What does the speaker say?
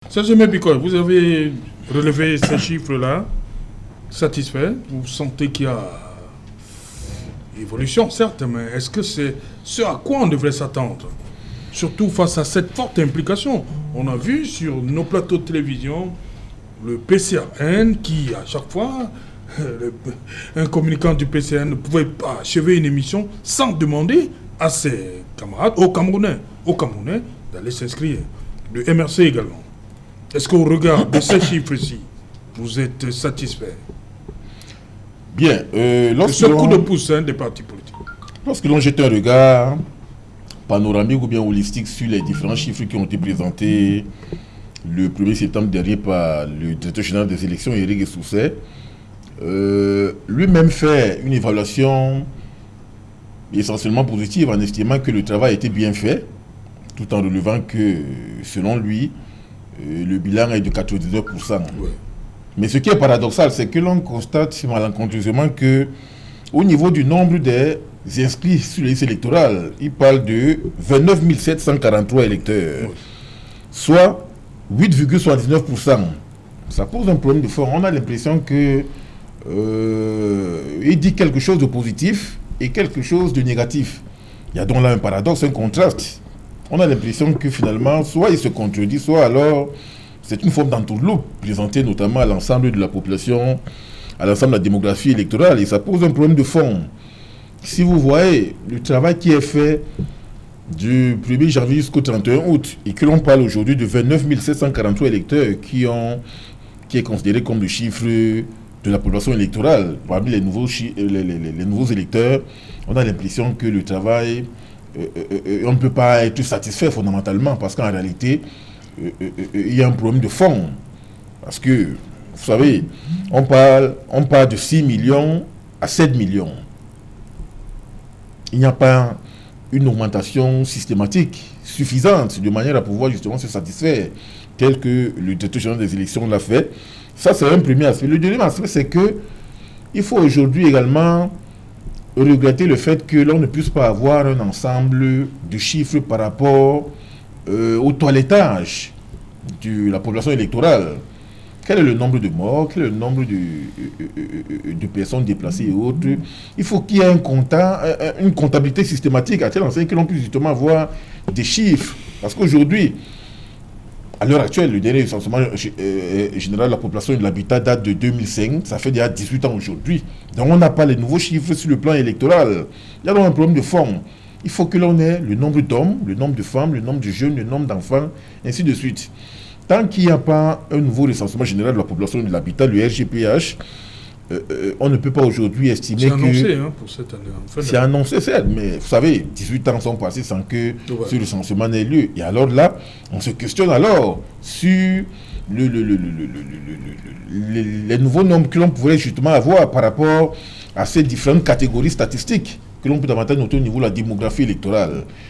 Serge Mebikoy, vous avez relevé ces chiffres-là, satisfait. Vous sentez qu'il y a évolution, certes, mais est-ce que c'est ce à quoi on devrait s'attendre? Surtout face à cette forte implication. On a vu sur nos plateaux de télévision le PCAN qui, à chaque fois, un communicant du PCAN ne pouvait pas achever une émission sans demander à ses camarades, aux Camerounais, d'aller s'inscrire. Le MRC également. Est-ce qu'au regard de ces chiffres-ci, vous êtes satisfait? Bien, ce coup de pouce des partis politiques. Lorsque l'on jette un regard panoramique ou bien holistique sur les différents chiffres qui ont été présentés le 1er septembre dernier par le directeur général des élections, Éric Sousset, lui-même fait une évaluation essentiellement positive en estimant que le travail a été bien fait, tout en relevant que, selon lui, le bilan est de 99%. Ouais. Mais ce qui est paradoxal, c'est que l'on constate malencontreusement que, au niveau du nombre des inscrits sur les listes électorales, il parle de 29 743 électeurs, ouais, soit 8,79%. Ça pose un problème de fond. On a l'impression que il dit quelque chose de positif et quelque chose de négatif. Il y a donc là un paradoxe, un contraste. On a l'impression que finalement, soit il se contredit, soit alors c'est une forme d'entourloupe présentée notamment à l'ensemble de la population, à l'ensemble de la démographie électorale, et ça pose un problème de fond. Si vous voyez le travail qui est fait du 1er janvier jusqu'au 31 août, et que l'on parle aujourd'hui de 29 743 électeurs qui est considéré comme le chiffre de la population électorale, parmi les nouveaux électeurs, on a l'impression que le travail, on ne peut pas être satisfait fondamentalement, parce qu'en réalité, il y a un problème de fond. Parce que, vous savez, on parle de 6 millions à 7 millions. Il n'y a pas une augmentation systématique suffisante de manière à pouvoir justement se satisfaire, tel que le directeur général des élections l'a fait. Ça, c'est un premier aspect. Le deuxième aspect, c'est que il faut aujourd'hui également regretter le fait que l'on ne puisse pas avoir un ensemble de chiffres par rapport au toilettage de la population électorale. Quel est le nombre de morts? Quel est le nombre de personnes déplacées et autres? Il faut qu'il y ait une comptabilité systématique à telle enseigne que l'on puisse justement avoir des chiffres. Parce qu'aujourd'hui, à l'heure actuelle, le dernier recensement général de la population et de l'habitat date de 2005. Ça fait déjà 18 ans aujourd'hui. Donc on n'a pas les nouveaux chiffres sur le plan électoral. Il y a donc un problème de forme. Il faut que l'on ait le nombre d'hommes, le nombre de femmes, le nombre de jeunes, le nombre d'enfants, ainsi de suite. Tant qu'il n'y a pas un nouveau recensement général de la population et de l'habitat, le RGPH, on ne peut pas aujourd'hui estimer que... C'est annoncé pour cette année. C'est annoncé, certes, mais vous savez, 18 ans sont passés sans que ce recensement n'ait lieu. Et alors là, on se questionne alors sur les nouveaux nombres que l'on pourrait justement avoir par rapport à ces différentes catégories statistiques que l'on peut davantage noter au niveau de la démographie électorale.